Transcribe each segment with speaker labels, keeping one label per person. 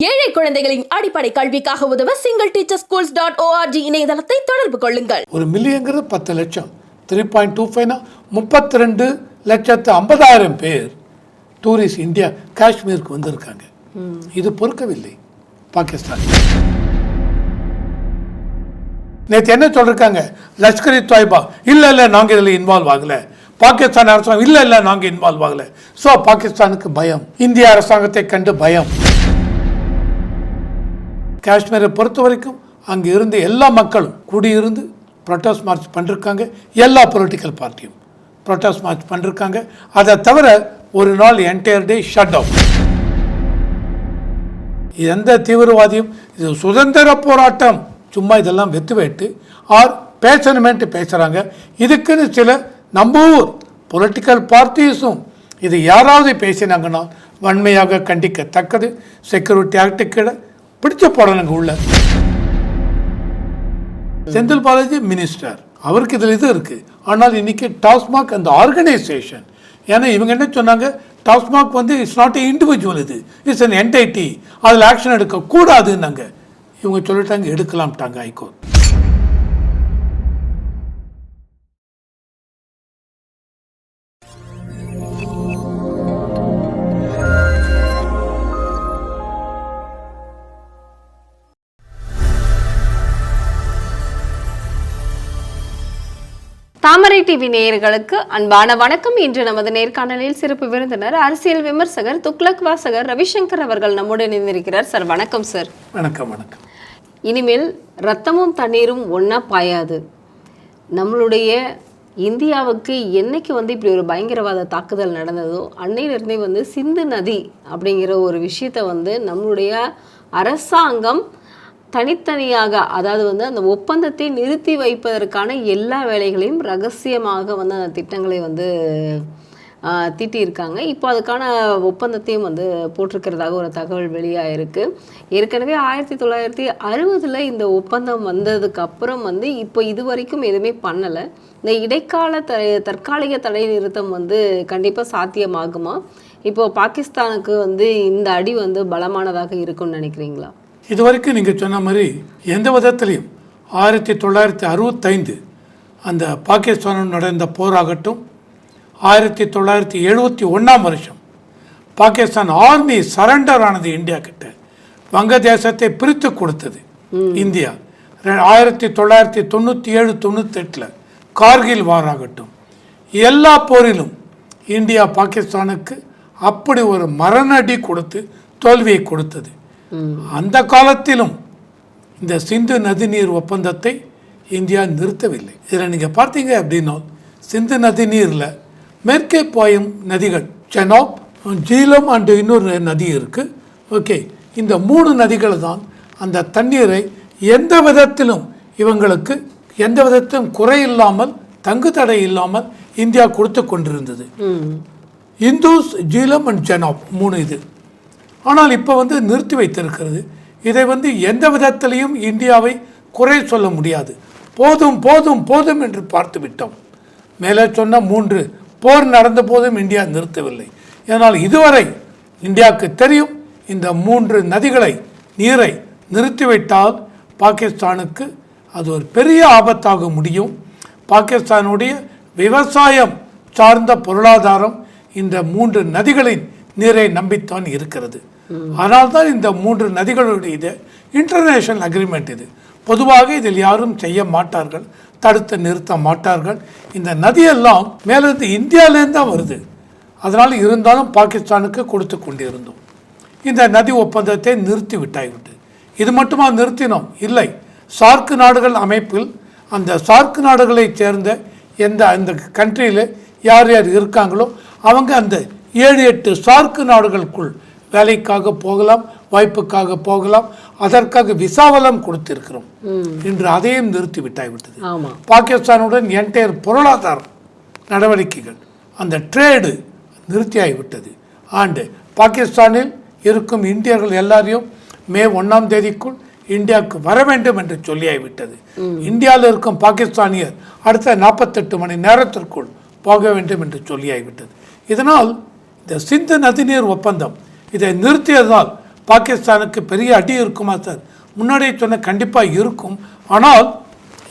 Speaker 1: ஏழை குழந்தைகளின் அடிப்படை கல்விக்காக உதவ singleteacherschools.org இணையதளத்தை தொடர்பு கொள்ளுங்கள்.
Speaker 2: ஒரு மில்லியங்கிறது 10 லட்சம், 3.25 32,50,000 பேர் டூரிஸ்ட் இந்தியா காஷ்மீருக்கு வந்திருக்காங்க. இது பொறுக்கவில்லை பாகிஸ்தான். நேற்று என்ன சொல்லிருக்காங்க, லஷ்கர் தொய்பா இல்ல நாங்க இதில் இன்வால்வ் ஆகல, பாகிஸ்தான் அரசாங்கம் இல்ல நாங்க இன்வால்வ் ஆகல. ஸோ பாகிஸ்தானுக்கு பயம், இந்திய அரசாங்கத்தை கண்டு பயம். காஷ்மீரை பொறுத்த வரைக்கும் அங்கே இருந்த எல்லா மக்களும் குடியிருந்து ப்ரொட்டஸ்ட் மார்ச் பண்ணிருக்காங்க. எல்லா பொலிட்டிக்கல் பார்ட்டியும் ப்ரொட்டஸ்ட் மார்ச் பண்ணிருக்காங்க. அதை தவிர ஒரு நாள் என்டையர் டே ஷட் டவுன். எந்த தீவிரவாதியும் இது சுதந்திர போராட்டம் சும்மா இதெல்லாம் வெத்து வைட்டு ஆர் பேசணுமேன்ட்டு பேசுகிறாங்க. இதுக்குன்னு சில நம்ம ஊர் பொலிட்டிக்கல் பார்ட்டிஸும் இது யாராவது பேசினாங்கன்னா வன்மையாக கண்டிக்கத்தக்கது. செக்யூரிட்டி ஆக்டு கீழே பிடிச்ச போடணுங்க உள்ள. செந்தில் பாலாஜி மினிஸ்டர், அவருக்கு இதில் இது இருக்குது. ஆனால் இன்னைக்கு டாஸ்மாக் அந்த ஆர்கனைசேஷன், ஏன்னா இவங்க என்ன சொன்னாங்க, டாஸ்மாக் இட்ஸ் நாட் இண்டிவிஜுவல், இது இட்ஸ் அன் என்டைட்டி, அதில் ஆக்ஷன் எடுக்கக்கூடாதுன்னாங்க. இவங்க சொல்லிட்டாங்க எடுக்கலாம்ட்டாங்க ஹைகோர்ட்.
Speaker 3: தாமரை டிவி நேயர்களுக்கு அன்பான வணக்கம். இன்று நமது நேர்காணலில் சிறப்பு விருந்தினர் அரசியல் விமர்சகர் துக்ளக் வாசகர் ரவிசங்கர் அவர்கள் நம்முடன் இணைந்திருக்கிறார். சார் வணக்கம். சார்
Speaker 2: வணக்கம். வணக்கம்.
Speaker 3: இனிமேல் ரத்தமும் தண்ணீரும் ஒன்றா பாயாது. நம்மளுடைய இந்தியாவுக்கு என்னைக்கு இப்படி ஒரு பயங்கரவாத தாக்குதல் நடந்ததோ அன்னையிலிருந்தே சிந்து நதி அப்படிங்கிற ஒரு விஷயத்தை நம்மளுடைய அரசாங்கம் தனித்தனியாக, அதாவது அந்த ஒப்பந்தத்தை நிறுத்தி வைப்பதற்கான எல்லா வேலைகளையும் ரகசியமாக அந்த திட்டங்களை தீட்டியிருக்காங்க. இப்போ அதுக்கான ஒப்பந்தத்தையும் போட்டிருக்கிறதாக ஒரு தகவல் வெளியாகிருக்கு. ஏற்கனவே 1960 இந்த ஒப்பந்தம் வந்ததுக்கு அப்புறம் இப்போ இது வரைக்கும் எதுவுமே பண்ணலை. இந்த இடைக்கால தற்காலிக தடை நிறுத்தம் கண்டிப்பாக சாத்தியமாகுமா? இப்போ பாகிஸ்தானுக்கு இந்த அடி பலமானதாக இருக்கும்னு நினைக்கிறீங்களா?
Speaker 2: இது வரைக்கும் நீங்கள் சொன்ன மாதிரி எந்த விதத்துலையும் 1965 அந்த பாகிஸ்தானுடன் நடந்த போராகட்டும், 1971 வருஷம் பாகிஸ்தான் ஆர்மி சரண்டர் ஆனது இந்தியா கிட்ட, வங்கதேசத்தை பிரித்து கொடுத்தது இந்தியா. 1997-98 கார்கில் வார் ஆகட்டும், எல்லா போரிலும் இந்தியா பாகிஸ்தானுக்கு அப்படி ஒரு மரணடி கொடுத்து தோல்வியை கொடுத்தது. அந்த காலத்திலும் இந்த சிந்து நதிநீர் ஒப்பந்தத்தை இந்தியா நிறுத்தவில்லை. இதில் நீங்கள் பார்த்தீங்க அப்படின்னா சிந்து நதி நீரில் மேற்கே பாயும் நதிகள் செனாப், ஜீலம் அண்டு இன்னொரு நதி இருக்குது. ஓகே, இந்த 3 நதிகள் தான் அந்த தண்ணீரை எந்த விதத்திலும் இவங்களுக்கு எந்த விதத்திலும் குறையில்லாமல் தங்கு தடை இல்லாமல் இந்தியா கொடுத்து கொண்டிருந்தது. இந்துஸ், ஜீலம் அண்ட் ஜெனாப் 3 இது. ஆனால் இப்போ நிறுத்தி வைத்திருக்கிறது. இதை எந்த விதத்திலையும் இந்தியாவை குறை சொல்ல முடியாது. போதும் போதும் போதும் என்று பார்த்து விட்டோம். மேலே சொன்ன 3 போர் நடந்த போதும் இந்தியா நிறுத்தவில்லை. ஏனால் இதுவரை இந்தியாவுக்கு தெரியும், இந்த 3 நதிகளை நீரை நிறுத்திவிட்டால் பாகிஸ்தானுக்கு அது ஒரு பெரிய ஆபத்தாக முடியும். பாகிஸ்தானுடைய விவசாயம் சார்ந்த பொருளாதாரம் இந்த 3 நதிகளின் நீரை நம்பித்தான் இருக்கிறது. அதனால்தான் இந்த 3 நதிகளுடைய இது இன்டர்நேஷனல் அக்ரிமெண்ட். இது பொதுவாக இதில் யாரும் செய்ய மாட்டார்கள், தடுத்து நிறுத்த மாட்டார்கள். இந்த நதியெல்லாம் மேலிருந்து இந்தியாவிலேருந்து தான் வருது. அதனால் இருந்தாலும் பாகிஸ்தானுக்கு கொடுத்து கொண்டிருந்தோம். இந்த நதி ஒப்பந்தத்தை நிறுத்தி விட்டாய்விட்டு. இது மட்டுமா நிறுத்தினோம்? இல்லை, சார்க் நாடுகள் அமைப்பில் அந்த சார்க் நாடுகளை சேர்ந்த அந்த கண்ட்ரியில் யார் யார் இருக்காங்களோ அவங்க அந்த 7-8 சார்க் நாடுகளுக்குள் வேலைக்காக போகலாம், வாய்ப்புக்காக போகலாம். அதற்காக விசாவலம் கொடுத்திருக்கிறோம். இன்று அதையும் நிறுத்தி விட்டாய்விட்டது. பாகிஸ்தானுடன் என்டையர் பொருளாதார நடவடிக்கைகள், அந்த ட்ரேடு நிறுத்தியாகிவிட்டது. ஆண்டு பாகிஸ்தானில் இருக்கும் இந்தியர்கள் எல்லாரையும் மே 1ஆம் தேதிக்குள் இந்தியாவுக்கு வர வேண்டும் என்று சொல்லியாகிவிட்டது. இந்தியாவில் இருக்கும் பாகிஸ்தானியர் அடுத்த 48 மணி நேரத்திற்குள் போக வேண்டும் என்று சொல்லியாகிவிட்டது. இதனால் இந்த சிந்து நதிநீர் ஒப்பந்தம் இதை நிறுத்தியதால் பாகிஸ்தானுக்கு பெரிய அடி இருக்குமா சார்? முன்னாடியே சொன்ன கண்டிப்பாக இருக்கும். ஆனால்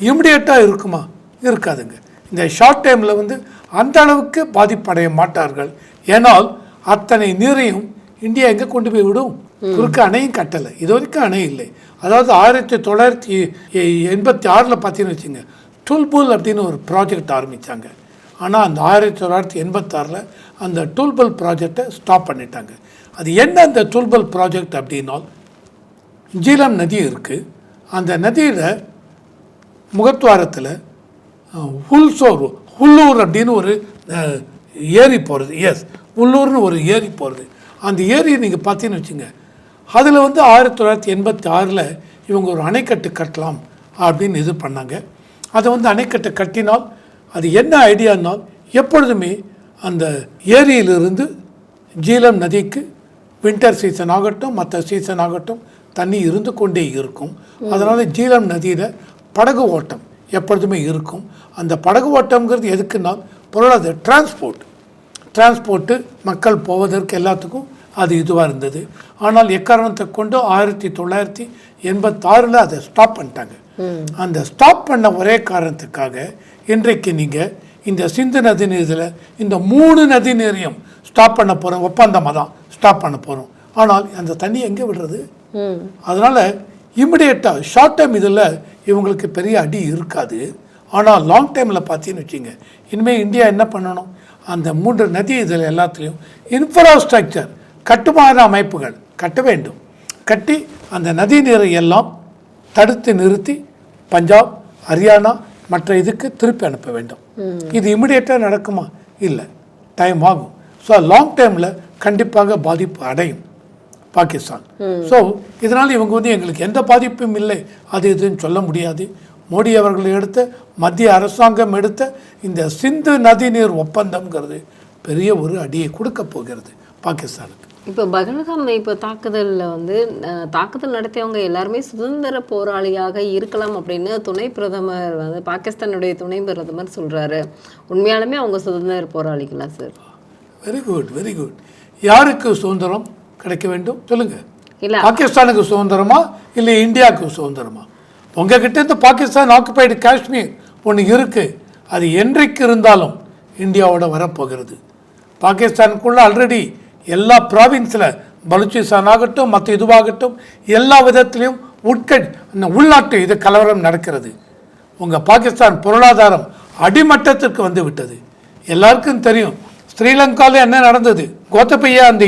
Speaker 2: இமிடியேட்டாக இருக்குமா? இருக்காதுங்க. இந்த ஷார்ட் டைமில் வந்து அந்த அளவுக்கு பாதிப்படைய மாட்டார்கள். ஏனால் அத்தனை நீரையும் இந்தியா எங்கே கொண்டு போய் விடும்? குறுக்க அணையும் கட்டலை, இது வரைக்கும் அணை இல்லை. அதாவது 1986 பார்த்தீங்கன்னு வச்சுங்க, டுல்புல் அப்படின்னு ஒரு ப்ராஜெக்ட் ஆரம்பித்தாங்க. ஆனால் அந்த 1986 அந்த டுல்புல் ப்ராஜெக்டை ஸ்டாப் பண்ணிட்டாங்க. அது என்ன அந்த டுல்புல் ப்ராஜெக்ட் அப்படின்னால், ஜீலம் நதி இருக்குது. அந்த நதியில் முகத்வாரத்தில் உள்ளூர் அப்படின்னு ஒரு ஏரி போகிறது. உள்ளூர்னு ஒரு ஏரி போகிறது. அந்த ஏரி நீங்கள் பார்த்தீங்கன்னு வச்சுங்க, அதில் வந்து 1986 இவங்க ஒரு அணைக்கட்டு கட்டலாம் அப்படின்னு இது பண்ணாங்க. அதை வந்து அணைக்கட்டு கட்டினால் அது என்ன ஐடியானால், எப்பொழுதுமே அந்த ஏரியிலிருந்து ஜீலம் நதிக்கு வின்டர் சீசன் ஆகட்டும் மற்ற சீசன் ஆகட்டும் தண்ணி இருந்து கொண்டே இருக்கும். அதனால் ஜீலம் நதியில் படகு ஓட்டம் எப்பொழுதுமே இருக்கும். அந்த படகு ஓட்டம்ங்கிறது எதுக்குன்னால் பொருளாதார டிரான்ஸ்போர்ட்டு மக்கள் போவதற்கு எல்லாத்துக்கும் அது இதுவாக இருந்தது. ஆனால் எக்காரணத்தை கொண்டு 1986 அதை ஸ்டாப் பண்ணிட்டாங்க. அந்த ஸ்டாப் பண்ண ஒரே காரணத்துக்காக இன்றைக்கு நீங்கள் இந்த சிந்து நதி நீரில் இந்த 3 நதி நீரையும் ஸ்டாப் பண்ண போகிறோம், ஒப்பந்தமாக தான் ஸ்டாப் பண்ண போகிறோம். ஆனால் அந்த தண்ணி எங்கே விடுறது? அதனால் இமிடியேட்டாக ஷார்ட் டைம் இதில் இவங்களுக்கு பெரிய அடி இருக்காது. ஆனால் லாங் டைமில் பார்த்தீங்கன்னு வச்சுங்க, இனிமேல் இந்தியா என்ன பண்ணணும்? அந்த 3 நதி இதில் எல்லாத்துலேயும் இன்ஃப்ராஸ்ட்ரக்சர் கட்டுமான அமைப்புகள் கட்ட வேண்டும். கட்டி அந்த நதி நீரை எல்லாம் தடுத்து நிறுத்தி பஞ்சாப், ஹரியானா மற்ற இதுக்கு திருப்பி அனுப்ப வேண்டும். இது இமிடியேட்டாக நடக்குமா? இல்லை, டைம் ஆகும். ஸோ லாங் டைமில் கண்டிப்பாக பாதிப்பு அடையும் பாகிஸ்தான். ஸோ இதனால் இவங்க வந்து எங்களுக்கு எந்த பாதிப்பும் இல்லை அது இதுன்னு சொல்ல முடியாது. மோடி அவர்கள் எடுத்த, மத்திய அரசாங்கம் எடுத்த இந்த சிந்து நதிநீர் ஒப்பந்தம்ங்கிறது பெரிய ஒரு அடியை கொடுக்க போகிறது பாகிஸ்தானுக்கு.
Speaker 3: இப்போ பகல்காம் இப்போ தாக்குதலில் வந்து தாக்குதல் நடத்தியவங்க எல்லாருமே சுதந்திர போராளியாக இருக்கலாம் அப்படின்னு துணை பிரதமர் வந்து பாகிஸ்தானுடைய துணை பிரதமர் சொல்கிறாரு. உண்மையாலுமே அவங்க சுதந்திர போராளிகளா சார்?
Speaker 2: Very good, very good. யாருக்கு சுதந்திரம் கிடைக்க வேண்டும் சொல்லுங்கள்?
Speaker 3: இல்லை,
Speaker 2: பாகிஸ்தானுக்கு சுதந்திரமா இல்லை இந்தியாவுக்கு சுதந்திரமா? உங்ககிட்ட இருந்து பாகிஸ்தான் ஆக்குபைடு காஷ்மீர் ஒன்று இருக்குது. அது என்றைக்கு இருந்தாலும் இந்தியாவோட வரப்போகிறது. பாகிஸ்தானுக்குள்ள ஆல்ரெடி எல்லா ப்ராவின்ஸில் பலுச்சிஸ்தான் ஆகட்டும் மற்ற இதுவாகட்டும் எல்லா விதத்திலையும் உள்நாட்டு இது கலவரம் நடக்கிறது. உங்கள் பாகிஸ்தான் பொருளாதாரம் அடிமட்டத்திற்கு வந்து விட்டது. எல்லாருக்கும் தெரியும் ஸ்ரீலங்காவில் என்ன நடந்தது. கோத்தபையா அந்த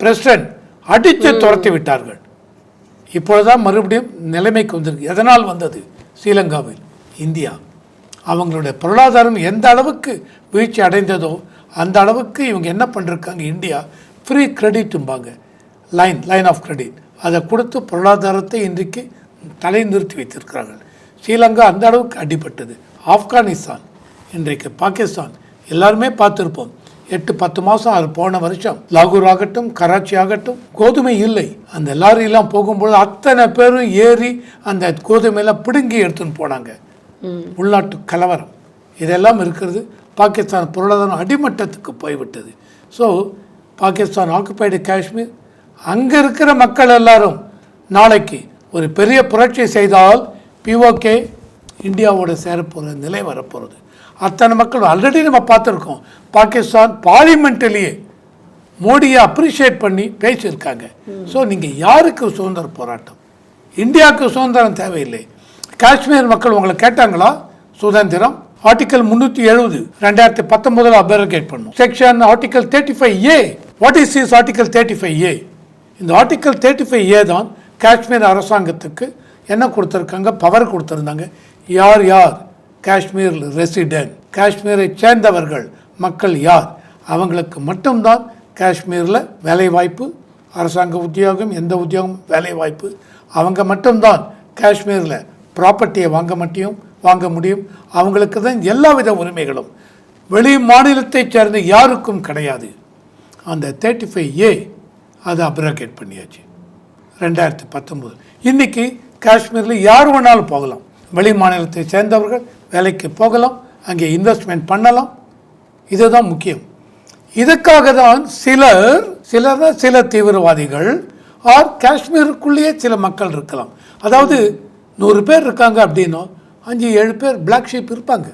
Speaker 2: பிரசிடென்ட் அடித்து துரத்தி விட்டார்கள். இப்பொழுதுதான் மறுபடியும் நிலைமைக்கு வந்திருக்கு. எதனால் வந்தது? ஸ்ரீலங்காவில் இந்தியா அவங்களுடைய பொருளாதாரம் எந்த அளவுக்கு வீழ்ச்சி அடைந்ததோ அந்த அளவுக்கு இவங்க என்ன பண்ணிருக்காங்க, இந்தியா ஃப்ரீ கிரெடிட்டும்பாங்க, லைன் ஆஃப் கிரெடிட், அதை கொடுத்து பொருளாதாரத்தை இன்றைக்கு தலை நிறுத்தி வைத்திருக்கிறார்கள். ஸ்ரீலங்கா அந்த அளவுக்கு அடிபட்டது. ஆப்கானிஸ்தான், இன்றைக்கு பாகிஸ்தான் எல்லாருமே பார்த்துருப்போம். 8-10 மாதம் அது போன வருஷம் லாகூர் ஆகட்டும் கராச்சி ஆகட்டும் கோதுமை இல்லை. அந்த லாரியெல்லாம் போகும்போது அத்தனை பேரும் ஏறி அந்த கோதுமையெல்லாம் பிடுங்கி எடுத்துன்னு போனாங்க. உள்நாட்டு கலவரம் இதெல்லாம் இருக்கிறது. பாகிஸ்தான் பொருளாதாரம் அடிமட்டத்துக்கு போய்விட்டது. ஸோ பாகிஸ்தான் ஆக்குபைடு காஷ்மீர் அங்கே இருக்கிற மக்கள் எல்லாரும் நாளைக்கு ஒரு பெரிய புரட்சி செய்தால் பிஓகே இந்தியாவோட சேரப்போகிற நிலை வரப்போகிறது. அத்தனை மக்கள் ஆல்ரெடி நம்ம பார்த்துருக்கோம். பாகிஸ்தான் பார்லிமெண்ட்லேயே மோடியை அப்ரிஷியேட் பண்ணி பேசியிருக்காங்க. ஸோ நீங்கள் யாருக்கு சுதந்திர போராட்டம்? இந்தியாவுக்கு சுதந்திரம் தேவையில்லை. காஷ்மீர் மக்கள் உங்களை கேட்டாங்களா சுதந்திரம்? ஆர்டிகல் 370 2019 அப்ரிகேட் பண்ணும். Section article 35A. What is this article 35A? இந்த ஆர்டிகல் 35A தான் காஷ்மீர் அரசாங்கத்துக்கு என்ன கொடுத்துருக்காங்க, பவர் கொடுத்துருந்தாங்க. யார் காஷ்மீர் ரெசிடென்ட், காஷ்மீரை சேர்ந்தவர்கள் மக்கள் யார், அவங்களுக்கு மட்டும்தான் காஷ்மீரில் வேலைவாய்ப்பு, அரசாங்க உத்தியோகம், எந்த உத்தியோகம், வேலைவாய்ப்பு. அவங்க மட்டும்தான் காஷ்மீரில் ப்ராப்பர்ட்டியை வாங்க முடியும். அவங்களுக்கு தான் எல்லா வித உரிமைகளும். வெளி மாநிலத்தைச் சேர்ந்த யாருக்கும் கிடையாது. அந்த 35A அதை அப்ரிகேட் பண்ணியாச்சு 2019. இன்றைக்கி காஷ்மீரில் யார் வேணாலும் போகலாம். வெளி மாநிலத்தை சேர்ந்தவர்கள் வேலைக்கு போகலாம், அங்கே இன்வெஸ்ட்மெண்ட் பண்ணலாம். இதுதான் முக்கியம். இதுக்காக தான் சில தீவிரவாதிகள் ஆர் காஷ்மீருக்குள்ளேயே சில மக்கள் இருக்கலாம். அதாவது 100 பேர் இருக்காங்க அப்படின்னா 5-7 பேர் பிளாக் ஷீப் இருப்பாங்க.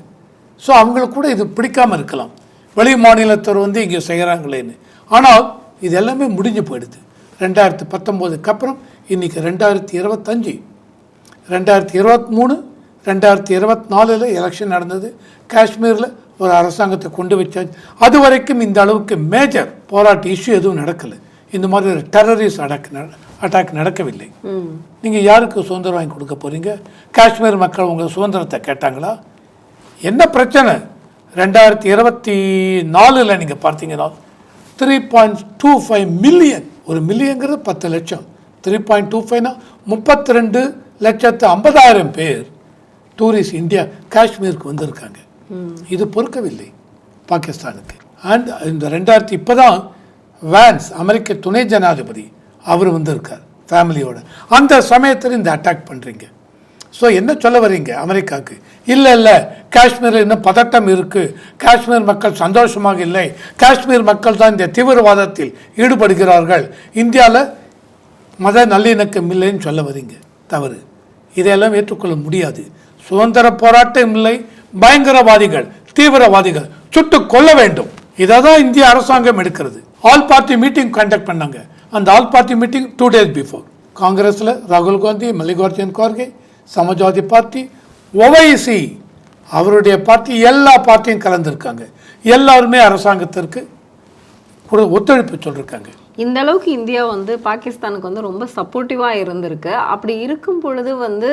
Speaker 2: ஸோ அவங்களுக்கு கூட இது பிடிக்காமல் இருக்கலாம், வெளி மாநிலத்தவர் வந்து இங்கே செய்கிறாங்களேன்னு. ஆனால் இது எல்லாமே முடிஞ்சு போயிடுது 2019க்கு அப்புறம். இன்றைக்கி 2025, 2023, 2024 எலெக்ஷன் நடந்தது. காஷ்மீரில் ஒரு அரசாங்கத்தை கொண்டு வச்சாச்சு. அது வரைக்கும் இந்த அளவுக்கு மேஜர் போராட்ட இஷ்யூ எதுவும் நடக்கலை. இந்த மாதிரி ஒரு டெரரிஸ்ட் அட்டாக் நடக்கவில்லை. நீங்கள் யாருக்கு சுதந்திரம் வாங்கி கொடுக்க போகிறீங்க? காஷ்மீர் மக்கள் உங்கள் சுதந்திரத்தை கேட்டாங்களா? என்ன பிரச்சனை? 2024 நீங்கள் பார்த்தீங்கன்னா 3.25 மில்லியன், ஒரு மில்லியங்கிறது 10 லட்சம், 3.25னா 32,50,000 பேர் டூரிஸ்ட் இந்தியா காஷ்மீருக்கு வந்திருக்காங்க. இது பொறுக்கவில்லை பாகிஸ்தானுக்கு. அண்ட் இந்த 2000 இப்போ தான் வான்ஸ் அமெரிக்க துணை ஜனாதிபதி அவர் வந்திருக்கார் ஃபேமிலியோட. அந்த சமயத்தில் இந்த அட்டாக் பண்ணுறீங்க. ஸோ என்ன சொல்ல வரீங்க அமெரிக்காவுக்கு? இல்லை காஷ்மீரில் இன்னும் பதட்டம் இருக்குது, காஷ்மீர் மக்கள் சந்தோஷமாக இல்லை, காஷ்மீர் மக்கள் தான் இந்த தீவிரவாதத்தில் ஈடுபடுகிறார்கள், இந்தியாவில் மத நல்லிணக்கம் இல்லைன்னு சொல்ல வரீங்க. தவறு. இதையெல்லாம் ஏற்றுக்கொள்ள முடியாது. சுதந்திர போராட்டம் இல்லை, பயங்கரவாதிகள் தீவிரவாதிகள் சுட்டு கொல்ல வேண்டும். இதை தான் இந்திய அரசாங்கம் எடுக்கிறது. ஆல் பார்ட்டி மீட்டிங் கண்டக்ட் பண்ணாங்க. அந்த all party meeting 2 days before காங்கிரஸில் ராகுல் காந்தி, மல்லிகார்ஜுன் கார்கே, சமாஜ்வாதி பார்ட்டி, ஒவைசி அவருடைய பார்ட்டி, எல்லா பார்ட்டியும் கலந்துருக்காங்க. எல்லாருமே அரசாங்கத்திற்கு ஒத்துழைப்பு சொல்லியிருக்காங்க.
Speaker 3: இந்த அளவுக்கு இந்தியா வந்து பாகிஸ்தானுக்கு வந்து ரொம்ப சப்போர்ட்டிவாக இருந்திருக்கு. அப்படி இருக்கும் பொழுது வந்து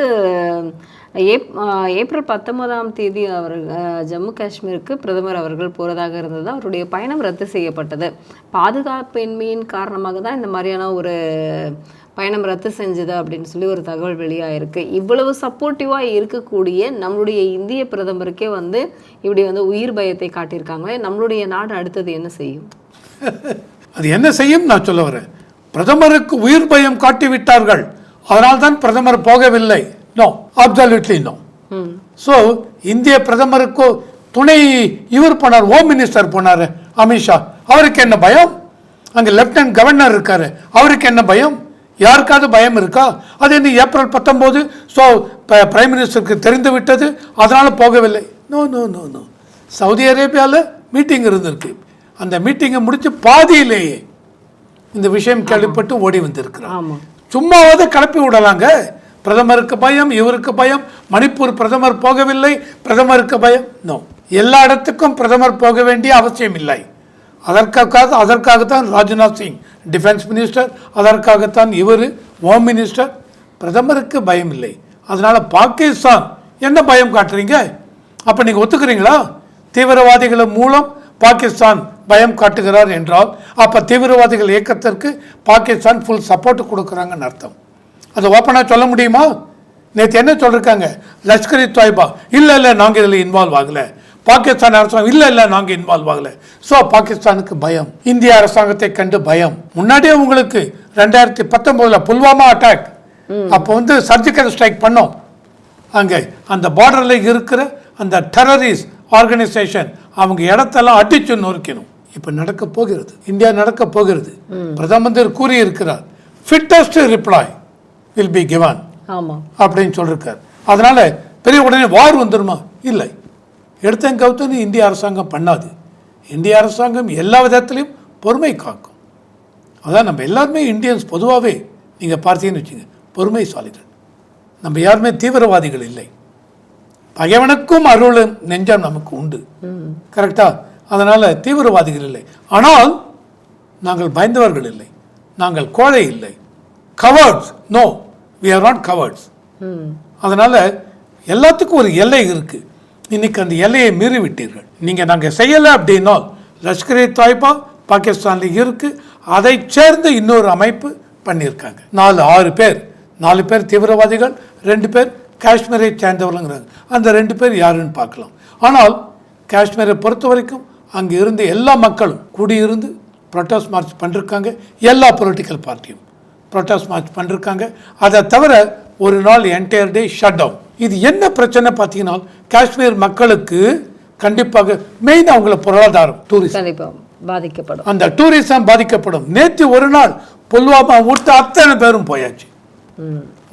Speaker 3: ஏப்ரல் 19ஆம் தேதி அவர் ஜம்மு காஷ்மீருக்கு பிரதமர் அவர்கள் போகிறதாக இருந்தது. அவருடைய பயணம் ரத்து செய்யப்பட்டது. பாதுகாப்பின்மையின் காரணமாக தான் இந்த மாதிரியான ஒரு பயணம் ரத்து செஞ்சது அப்படின்னு சொல்லி ஒரு தகவல் வெளியாயிருக்கு. இவ்வளவு சப்போர்ட்டிவாக இருக்கக்கூடிய நம்மளுடைய இந்திய பிரதமருக்கே வந்து இப்படி வந்து உயிர் பயத்தை காட்டியிருக்காங்களே, நம்மளுடைய நாடு அடுத்தது என்ன செய்யும்?
Speaker 2: அது என்ன செய்யும் நான் சொல்ல வரேன். பிரதமருக்கு உயிர் பயம் காட்டி விட்டார்கள், அதனால்தான் பிரதமர் போகவில்லை. No, absolutely no. ஸோ இந்திய பிரதமருக்கு துணை இவர் போனார், ஹோம் மினிஸ்டர் போனார் அமித்ஷா, அவருக்கு என்ன பயம்? அங்கே லெப்டினன்ட் கவர்னர் இருக்காரு, அவருக்கு என்ன பயம்? யாருக்காவது பயம் இருக்கா? அது என்ன ஏப்ரல் 19 ஸோ பிரைம் மினிஸ்டருக்கு தெரிந்து விட்டது, அதனால் போகவில்லை. No no no no. Saudi அரேபியாவில் மீட்டிங் இருந்திருக்கு. அந்த மீட்டிங்கை முடித்து பாதியிலேயே இந்த விஷயம் கேள்விப்பட்டு ஓடி வந்திருக்கிறார். சும்மாவது கிளப்பி விடலாங்க. பிரதமருக்கு பயம், இவருக்கு பயம், மணிப்பூர் பிரதமர் போகவில்லை, பிரதமருக்கு பயம். நோ, எல்லா இடத்துக்கும் பிரதமர் போக வேண்டிய அவசியம் இல்லை. அதற்காகத்தான் ராஜ்நாத் சிங் டிஃபென்ஸ் மினிஸ்டர், அதற்காகத்தான் இவர் ஹோம் மினிஸ்டர். பிரதமருக்கு பயம் இல்லை. அதனால் பாகிஸ்தான் என்ன பயம் காட்டுறீங்க? அப்போ நீங்கள் ஒத்துக்கிறீங்களா? தீவிரவாதிகள் மூலம் பாகிஸ்தான் பயம் காட்டுகிறார் என்றால் அப்போ தீவிரவாதிகள் இயக்கத்திற்கு பாகிஸ்தான் ஃபுல் சப்போர்ட் கொடுக்குறாங்கன்னு அர்த்தம். அதை ஓப்பனாக சொல்ல முடியுமா? நேற்று என்ன சொல்லியிருக்காங்க? லஷ்கர்-இ தொய்பா இல்லை நாங்கள் இதில் இன்வால்வ் ஆகலை, பாகிஸ்தான் அரசாங்கம் இல்லை நாங்கள் இன்வால்வ் ஆகலை. ஸோ பாகிஸ்தானுக்கு பயம், இந்திய அரசாங்கத்தை கண்டு பயம். முன்னாடியே உங்களுக்கு 2019 புல்வாமா அட்டாக், அப்போ வந்து சர்ஜிக்கல் ஸ்ட்ரைக் பண்ணோம். அங்கே அந்த பார்டரில் இருக்கிற அந்த டெரரிஸ்ட் ஆர்கனைசேஷன் அவங்க இடத்தெல்லாம் அடிச்சு நொறுக்கணும். இப்போ நடக்க போகிறது, இந்தியா நடக்க போகிறது. பிரதமர் கூறியிருக்கிறார், fittest reply will be given அப்படின்னு சொல்லியிருக்கார். அதனால பெரிய உடனே வார் வந்துடுமா? இல்லை. எடுத்தேன் கவுத்தன்னு இந்திய அரசாங்கம் பண்ணாது. இந்திய அரசாங்கம் எல்லா விதத்திலையும் பொறுமை காக்கும். அதான் நம்ம எல்லாருமே இந்தியன்ஸ் பொதுவாகவே நீங்கள் பார்த்தீங்கன்னு வச்சுங்க, பொறுமைசாலிகள். நம்ம யாருமே தீவிரவாதிகள் இல்லை. பகைவனுக்கும் அருள் நெஞ்சம் நமக்கு உண்டு. கரெக்டா? அதனால் தீவிரவாதிகள் இல்லை. ஆனால் நாங்கள் பயந்தவர்கள் இல்லை, நாங்கள் கோழை இல்லை. Cowards no, we are not cowards. அதனால் எல்லாத்துக்கும் ஒரு எல்லை இருக்குது. இன்னைக்கு அந்த எல்லையை மீறி விட்டீர்கள். நீங்கள் நாங்கள் செய்யலை அப்படின்னா லஷ்கர்-இ தொய்பா பாகிஸ்தானில் இருக்குது, அதை சேர்ந்து இன்னொரு அமைப்பு பண்ணியிருக்காங்க. 4 பேர் தீவிரவாதிகள், 2 பேர் காஷ்மீரை சேர்ந்தவர்களுங்கிறாங்க. அந்த 2 பேர் யாருன்னு பார்க்கலாம். ஆனால் காஷ்மீரை பொறுத்த வரைக்கும் அங்கே இருந்த எல்லா மக்களும் கூடியிருந்து ப்ரொட்டஸ்ட் மார்ச் பண்ணிருக்காங்க. எல்லா பொலிட்டிக்கல் பார்ட்டியும் ப்ரொட்டஸ்ட் மார்ச் பண்ணிருக்காங்க. அதை தவிர ஒரு நாள் என்டையர் டே ஷட் டவுன். இது என்ன பிரச்சனை பார்த்தீங்கன்னா, காஷ்மீர் மக்களுக்கு கண்டிப்பாக மெயின் அவங்கள பொருளாதாரம், டூரிஸ்ட்.
Speaker 3: பாதிக்கப்படும்,
Speaker 2: அந்த டூரிசம் பாதிக்கப்படும். நேற்று ஒரு நாள் புல்வாமா விட்டு அத்தனை பேரும் போயாச்சு.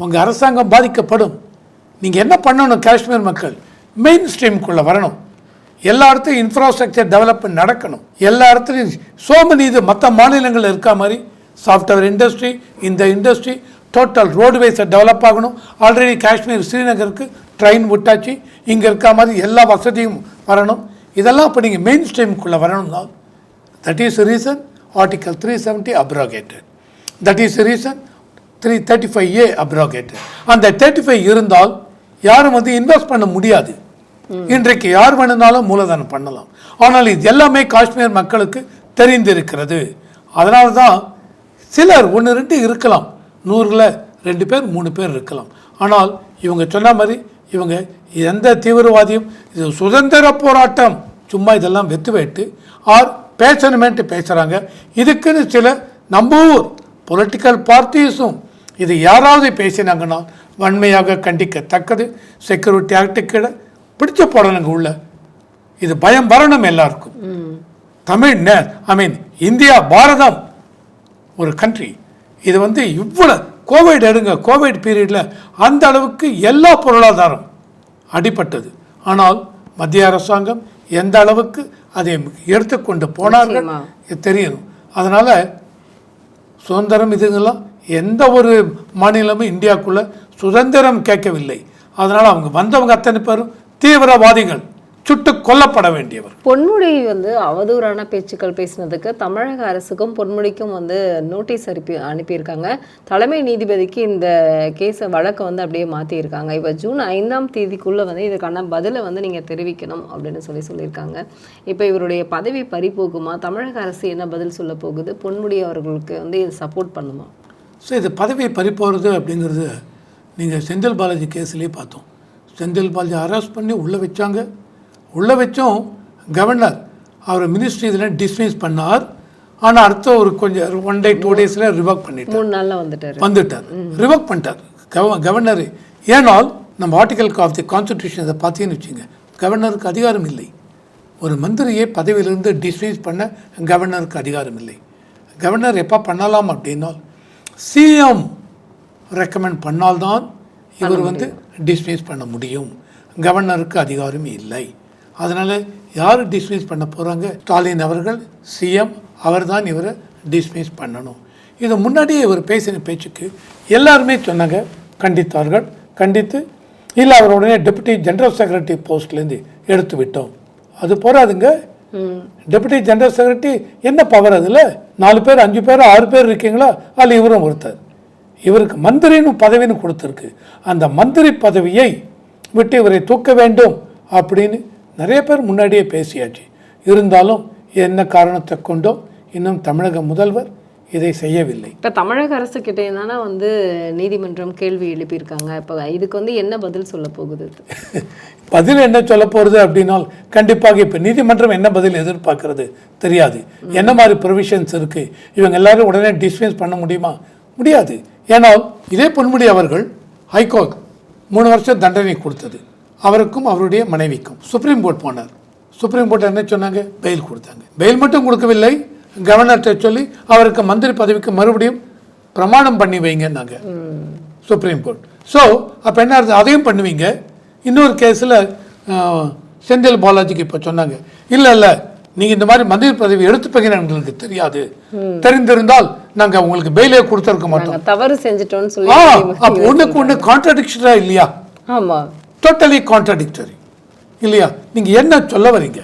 Speaker 2: உங்கள் அரசாங்கம் பாதிக்கப்படும். நீங்கள் என்ன பண்ணணும்? காஷ்மீர் மக்கள் மெயின் ஸ்ட்ரீம்குள்ளே வரணும். எல்லா இடத்துலையும் இன்ஃப்ராஸ்ட்ரக்சர் டெவலப்மெண்ட் நடக்கணும். எல்லா இடத்துலையும் சோமனி இது மற்ற மாநிலங்கள் இருக்கா மாதிரி சாஃப்ட்வேர் இண்டஸ்ட்ரி, இந்த இண்டஸ்ட்ரி, டோட்டல் ரோடுவேஸை டெவலப் ஆகணும். ஆல்ரெடி காஷ்மீர் ஸ்ரீநகருக்கு ட்ரெயின் விட்டாச்சு. இங்கே இருக்கா மாதிரி எல்லா வசதியும் வரணும். இதெல்லாம் இப்போ நீங்கள் மெயின் ஸ்ட்ரீம்குள்ளே வரணும்னா that is reason article 370 abrogated. That is reason 335A abrogated. அந்த 35 இருந்தால் யாரும் இன்வெஸ்ட் பண்ண முடியாது. இன்றைக்கு யார் வேணுனாலும் மூலதனம் பண்ணலாம். ஆனால் இது எல்லாமே காஷ்மீர் மக்களுக்கு தெரிந்திருக்கிறது. அதனால தான் சிலர் 1-2 இருக்கலாம், 100ல் 2 பேர் 3 பேர் இருக்கலாம். ஆனால் இவங்க சொன்ன மாதிரி இவங்க எந்த தீவிரவாதியும் இது சுதந்திர போராட்டம் சும்மா இதெல்லாம் வெத்து வைட்டு பேசணுமேன்ட்டு பேசுகிறாங்க. இதுக்குன்னு சில நம்ம ஊர் பொலிட்டிக்கல் பார்ட்டிஸும் இது யாராவது பேசினாங்கன்னா வன்மையாக கண்டிக்கத்தக்கது. செக்யூரிட்டி ஆக்டுக்கு பிடிச்ச போடணுங்க உள்ள. இது பயம் வரணும் எல்லாருக்கும். இந்தியா, பாரதம் ஒரு கண்ட்ரி. இது இவ்வளோ கோவிட் எடுங்க, கோவிட் பீரியடில் அந்த அளவுக்கு எல்லா பொருளாதாரம் அடிபட்டது. ஆனால் மத்திய அரசாங்கம் எந்த அளவுக்கு அதை எடுத்துக்கொண்டு போனார்கள் தெரியணும். அதனால் சுதந்திரம் இதுங்கெல்லாம் எந்த ஒரு மாநிலமும் இந்தியாவுக்குள்ளே சுதந்திரம் கேட்கவில்லை. அதனால் அவங்க வந்தவங்க அத்தனை பேரும் தீவிரவாதிகள், சுட்டு கொல்லப்பட வேண்டியவர்.
Speaker 3: பொன்முடி அவதூறான பேச்சுக்கள் பேசினதுக்கு தமிழக அரசுக்கும் பொன்முடிக்கும் நோட்டீஸ் அனுப்பியிருக்காங்க. தலைமை நீதிபதிக்கு இந்த கேஸை வழக்கை அப்படியே மாற்றியிருக்காங்க. இப்போ ஜூன் 5ஆம் தேதிக்குள்ளே இதுக்கான பதிலை நீங்கள் தெரிவிக்கணும் அப்படின்னு சொல்லியிருக்காங்க. இப்போ இவருடைய பதவி பறிபோகுமா? தமிழக அரசு என்ன பதில் சொல்ல போகுது? பொன்முடி அவர்களுக்கு இது சப்போர்ட் பண்ணுமா?
Speaker 2: ஸோ இது பதவி பறிப்போகிறது அப்படிங்கிறது நீங்கள் செந்தில் பாலாஜி கேஸ்லேயே பார்த்தோம். செந்தில் பாலாஜி அரெஸ்ட் பண்ணி உள்ளே வச்சாங்க. உள்ளே வச்சும் கவர்னர் அவர் மினிஸ்ட்ரி இதில் டிஸ்மிஸ் பண்ணார். ஆனால் அடுத்த ஒரு கொஞ்சம் 1 day 2 days ரிவர்க் பண்ணிட்டார்.
Speaker 3: 3 நாளில் வந்துட்டார்.
Speaker 2: ரிவர்க் பண்ணிட்டார் கவர்னர். ஏனால் நம்ம ஆர்டிகல் ஆஃப் தி கான்ஸ்டிடியூஷன் அதை பார்த்தீங்கன்னு வச்சுங்க, கவர்னருக்கு அதிகாரம் இல்லை. ஒரு மந்திரியை பதவியிலிருந்து டிஸ்மிஸ் பண்ண கவர்னருக்கு அதிகாரம் இல்லை. கவர்னர் எப்போ பண்ணலாம் அப்படின்னா சிஎம் ரெக்கமெண்ட் பண்ணால்தான் இவர் டிஸ்மிஸ் பண்ண முடியும். கவர்னருக்கு அதிகாரம் இல்லை. அதனால் யார் டிஸ்மிஸ் பண்ண போகிறாங்க? ஸ்டாலின் அவர்கள், சிஎம் அவர் தான் இவரை டிஸ்மிஸ் பண்ணணும். இது முன்னாடியே இவர் பேசின பேச்சுக்கு எல்லாருமே சொன்னாங்க, கண்டித்தார்கள். கண்டித்து இல்லை அவர் உடனே டெபுட்டி ஜெனரல் செக்ரட்டரி போஸ்ட்லேருந்து எடுத்து விட்டோம். அது போகாதுங்க. டெபுட்டி ஜெனரல் செக்ரட்டரி என்ன பவர்? அதில் 4 பேர் 5 பேர் 6 பேர் இருக்கீங்களா? அதில் இவரும் ஒருத்தர். இவருக்கு மந்திரின்னு பதவின்னு கொடுத்துருக்கு. அந்த மந்திரி பதவியை விட்டு இவரை தூக்க வேண்டும் அப்படின்னு நிறைய பேர் முன்னாடியே பேசியாச்சு. இருந்தாலும் என்ன காரணத்தை கொண்டோ இன்னும் தமிழக முதல்வர் இதை செய்யவில்லை.
Speaker 3: இப்போ தமிழக அரசு கிட்டே தானே நீதிமன்றம் கேள்வி எழுப்பியிருக்காங்க. இப்போ இதுக்கு என்ன பதில் சொல்ல போகுது?
Speaker 2: பதில் என்ன சொல்ல போகிறது அப்படின்னால் கண்டிப்பாக இப்போ நீதிமன்றம் என்ன பதில் எதிர்பார்க்கறது தெரியாது. என்ன மாதிரி ப்ரொவிஷன்ஸ் இருக்குது? இவங்க எல்லாரும் உடனே டிஸ்மிஸ் பண்ண முடியுமா? முடியாது. ஏனால் இதே பொன்முடி அவர்கள் ஹைகோர்ட் 3 வருஷம் தண்டனை கொடுத்தது அவருக்கும் அவருடைய மனைவிக்கும். சுப்ரீம் கோர்ட் போனார். சுப்ரீம் கோர்ட் என்ன சொன்னாங்க? பெயில் கொடுத்தாங்க. பெயில் மட்டும் கொடுக்கவில்லை, கவர்னர்கிட்ட சொல்லி அவருக்கு மந்திரி பதவிக்கு மறுபடியும் பிரமாணம் பண்ணி வைங்கன்னாங்க சுப்ரீம் கோர்ட். ஸோ அப்போ என்ன அர்த்தம்? அதையும் பண்ணுவீங்க. இன்னொரு கேஸில் செந்தில் பாலாஜிக்கு இப்போ சொன்னாங்க, இல்லை நீங்கள் இந்த மாதிரி மந்திரி பதவி எடுத்துப்பீங்கன்னு எங்களுக்கு தெரியாது, தெரிந்திருந்தால் நாங்கள் உங்களுக்கு பெயிலே கொடுத்துருக்க மாட்டோம்,
Speaker 3: தவறு செஞ்சிட்டோம்னு சொல்லி.
Speaker 2: அப்போ ஒன்றுக்கு ஒன்று கான்ட்ராடிக்ஷனா இல்லையா?
Speaker 3: ஆமாம்,
Speaker 2: டோட்டலி கான்ட்ராடிக்டரி இல்லையா? நீங்கள் என்ன சொல்ல வரீங்க?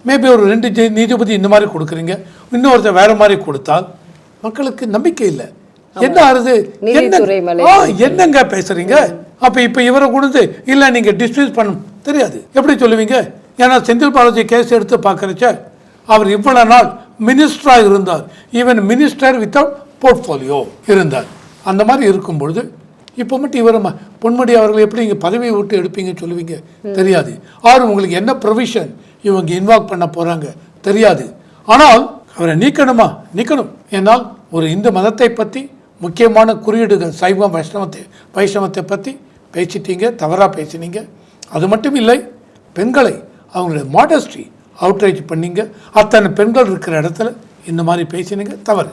Speaker 2: மேபி ஒரு 2 நீதிபதி இந்த மாதிரி கொடுக்குறீங்க, இன்னொருத்தர் வேற மாதிரி கொடுத்தால் மக்களுக்கு நம்பிக்கை இல்லை. என்ன ஆறுது? என்னங்க பேசுறீங்க? அப்போ இப்போ இவரை கொடுத்து இல்லை நீங்கள் டிஸ்மிஸ் பண்ண தெரியாது எப்படி சொல்லுவீங்க? ஏன்னா செந்தில் பாலாஜி கேஸ் எடுத்து பார்க்குறச்ச அவர் இவ்வளோ நாள் மினிஸ்டராக இருந்தார். ஈவன் மினிஸ்டர் வித்தவுட் போர்ட்ஃபோலியோ இருந்தார். அந்த மாதிரி இருக்கும் பொழுது இப்போ மட்டும் இவர் பொன்முடி அவர்கள் எப்படி இங்கே பதவியை விட்டு எடுப்பீங்க சொல்லுவீங்க? தெரியாது. ஆறு உங்களுக்கு என்ன ப்ரொவிஷன் இவங்க இன்வால்வ் பண்ண போகிறாங்க தெரியாது. ஆனால் அவரை நீக்கணுமா? நீக்கணும். ஏன்னால் ஒரு இந்து மதத்தை பற்றி முக்கியமான குறியீடுகள் சைவம் வைஷ்ணவத்தை பற்றி பேசிட்டீங்க, தவறாக பேசினீங்க. அது மட்டும் இல்லை, பெண்களை அவங்களுடைய மாடஸ்ட்ரி அவுட்ரீச் பண்ணீங்க, அத்தனை பெண்கள் இருக்கிற இடத்துல இந்த மாதிரி பேசினீங்க, தவறு.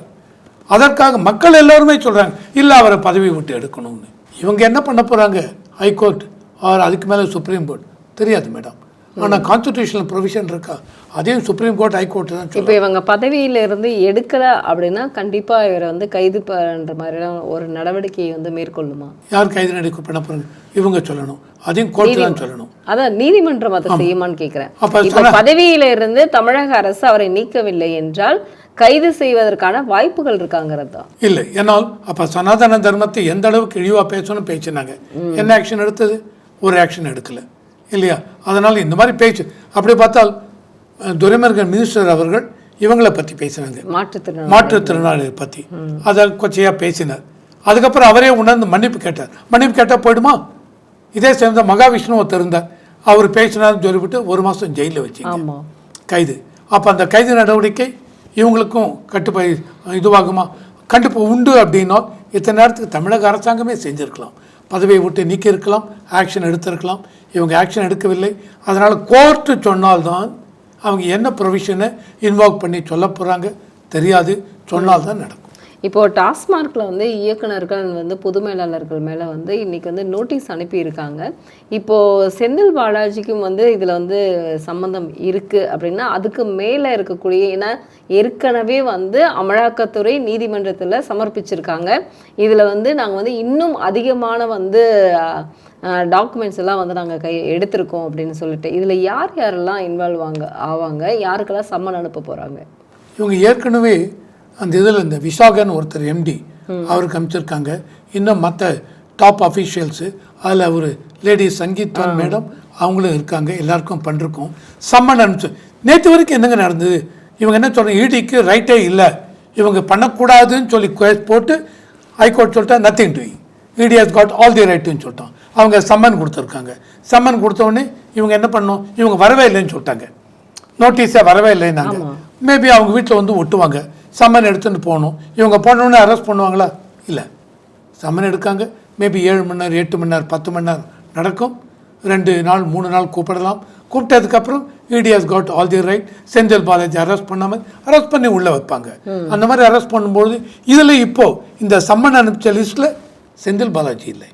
Speaker 2: அதற்காக மக்கள் எல்லாருமே சொல்கிறாங்க இல்லை அவரை பதவி விட்டு எடுக்கணும்னு. இவங்க என்ன பண்ண போகிறாங்க? ஹைகோர்ட் ஆர் அதுக்கு மேலே சுப்ரீம் கோர்ட் தெரியாது மேடம். ஆனால் கான்ஸ்டிடியூஷனல் ப்ரொவிஷன் இருக்கா, அதையும் சுப்ரீம் கோர்ட் ஹைகோர்ட் தான்.
Speaker 3: இப்போ இவங்க பதவியிலிருந்து எடுக்கல அப்படின்னா கண்டிப்பாக இவரை வந்து கைது பண்ணுற மாதிரிலாம் ஒரு நடவடிக்கையை வந்து மேற்கொள்ளுமா?
Speaker 2: யார் கைது நடக்க பண்ண போகிறாங்க? இவங்க சொல்லணும், அதையும் கோர்ட் தான் சொல்லணும்.
Speaker 3: அதான் நீதிமன்றம் அதை செய்யுமான்னு கேட்குறேன்.
Speaker 2: அப்போ
Speaker 3: பதவியிலிருந்து தமிழக அரசு அவரை நீக்கவில்லை என்றால் கைது செய்வதற்கான வாய்ப்புகள் இருக்காங்கிறது தான்.
Speaker 2: இல்லை, ஏன்னால் அப்போ சனாதன தர்மத்தை எந்த அளவுக்கு இழிவாக பேசணும்னு பேசினாங்க. என்ன ஆக்ஷன் எடுத்தது? ஒரு ஆக்ஷன் எடுக்கலை இல்லையா? அதனால் இந்த மாதிரி பேச்சு அப்படி பார்த்தால் துரைமுருகன் மினிஸ்டர் அவர்கள் இவங்களை பற்றி பேசினாங்க, மாற்றுத்திறனாளிகளை பற்றி. அதை கொச்சையாக பேசினார். அதுக்கப்புறம் அவரே உணர்ந்து மன்னிப்பு கேட்டார். மன்னிப்பு கேட்டால் போயிடுமா? இதே சேர்ந்த மகாவிஷ்ணு ஒருத்தர் இருந்தார், அவர் பேசினார்னு சொல்லிவிட்டு 1 மாதம் ஜெயிலில் வச்சிங்க, கைது. அப்போ அந்த கைது நடவடிக்கை இவங்களுக்கும் இதுவாகுமா? கண்டிப்பாக உண்டு. அப்படின்னா இத்தனை நேரத்துக்கு தமிழக அரசாங்கமே செஞ்சுருக்கலாம், பதவியை விட்டு நீக்கி இருக்கலாம், ஆக்ஷன் எடுத்திருக்கலாம். இவங்க ஆக்ஷன் எடுக்கவில்லை. அதனால் கோர்ட்டு சொன்னால்தான் அவங்க என்ன ப்ரொவிஷனை இன்வால்வ் பண்ணி சொல்ல போகிறாங்க தெரியாது, சொன்னால்தான் நடக்கும்.
Speaker 3: இப்போது டாஸ்மார்க்கில் வந்து இயக்குநர்கள் வந்து பொது மேலாளர்கள் மேலே வந்து இன்றைக்கி வந்து நோட்டீஸ் அனுப்பியிருக்காங்க. இப்போது செந்தில் பாலாஜிக்கும் வந்து இதில் வந்து சம்மந்தம் இருக்குது அப்படின்னா அதுக்கு மேலே இருக்கக்கூடிய, ஏன்னா ஏற்கனவே வந்து அமலாக்கத்துறை நீதிமன்றத்தில் சமர்ப்பிச்சிருக்காங்க. இதில் வந்து நாங்கள் வந்து இன்னும் அதிகமான வந்து டாக்குமெண்ட்ஸ் எல்லாம் வந்து நாங்கள் எடுத்திருக்கோம் அப்படின்னு சொல்லிட்டு, இதில் யார் யாரெல்லாம் இன்வால்வ் ஆவாங்க, யாருக்கெல்லாம் சம்மன் அனுப்ப போகிறாங்க?
Speaker 2: இவங்க ஏற்கனவே அந்த இதில் இந்த விசாகன் ஒருத்தர் எம்டி அவருக்கு அமைச்சிருக்காங்க. இன்னும் மற்ற டாப் அஃபீஷியல்ஸு, அதில் ஒரு லேடி சங்கீத்வான் மேடம் அவங்களும் இருக்காங்க. எல்லாருக்கும் பண்ணிருக்கோம் சம்மன் அனுப்பிச்சு. நேற்று வரைக்கும் என்னங்க நடந்தது? இவங்க என்ன சொல்கிறாங்க, இடிக்கு ரைட்டே இல்லை, இவங்க பண்ணக்கூடாதுன்னு சொல்லி போட்டு ஹைகோர்ட் சொல்லிட்டா நத்திங் டூயிங், இடி ஹஸ் காட் ஆல் தி ரைட்டுன்னு சொல்லிட்டான். அவங்க சம்மன் கொடுத்துருக்காங்க. சம்மன் கொடுத்தோடனே இவங்க என்ன பண்ணணும், இவங்க வரவே இல்லைன்னு சொல்லிட்டாங்க, நோட்டீஸே வரவே இல்லைன்னாங்க. மேபி அவங்க வீட்டில் வந்து ஒட்டுவாங்க, சம்மன் எடுத்துகிட்டு போகணும். இவங்க போனோடனே அரெஸ்ட் பண்ணுவாங்களா? இல்லை, சம்மன் எடுக்காங்க. மேபி 7 மணி நேரம் 8 மணி நேரம் 10 மணி நேரம் நடக்கும். 2 நாள் 3 நாள் கூப்பிடலாம். கூப்பிட்டதுக்கப்புறம் இடி has got all the right, Senthil Balaji arrest பண்ணாமல் அரெஸ்ட் பண்ணி உள்ளே வைப்பாங்க. அந்த மாதிரி அரெஸ்ட் பண்ணும்போது இதில் இப்போது இந்த சம்மன் அனுப்பிச்ச லிஸ்ட்டில் செந்தில் பாலாஜி இல்லை.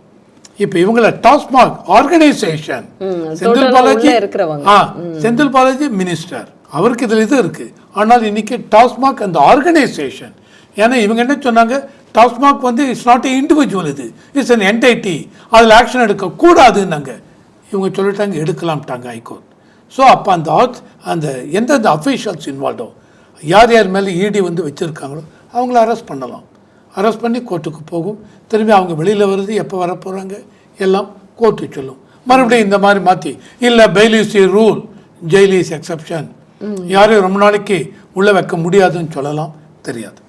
Speaker 2: இப்போ இவங்கள டாஸ்மாக் ஆர்கனைசேஷன், செந்தில் பாலாஜி செந்தில் பாலாஜி மினிஸ்டர், அவருக்கு இதில் இது இருக்குது. ஆனால் இன்றைக்கி டாஸ்மாக் அந்த ஆர்கனைசேஷன். ஏன்னா இவங்க என்ன சொன்னாங்க, டாஸ்மாக் வந்து இட்ஸ் நாட் ஏ இண்டிவிஜுவல், இது இட்ஸ் அன் என்டைட்டி, அதில் ஆக்ஷன் எடுக்கக்கூடாதுன்னாங்க. இவங்க சொல்லிட்டாங்க எடுக்கலாம்ட்டாங்க ஹைகோர்ட். ஸோ அப்போ அந்த எந்தெந்த அஃபீஷியல்ஸ் இன்வால்வோ, யார் யார் மேலே இடி வந்து வச்சுருக்காங்களோ அவங்கள அரெஸ்ட் பண்ணலாம். அரெஸ்ட் பண்ணி கோர்ட்டுக்கு போகும். திரும்பி அவங்க வெளியில் வருது, எப்போ வர போகிறாங்க எல்லாம் கோர்ட்டு சொல்லும். மறுபடியும் இந்த மாதிரி மாற்றி இல்லை fail is a rule, jail is exception, யாரையும் ரொம்ப நாளைக்கு உள்ளே வைக்க முடியாதுன்னு சொல்லலாம், தெரியாது.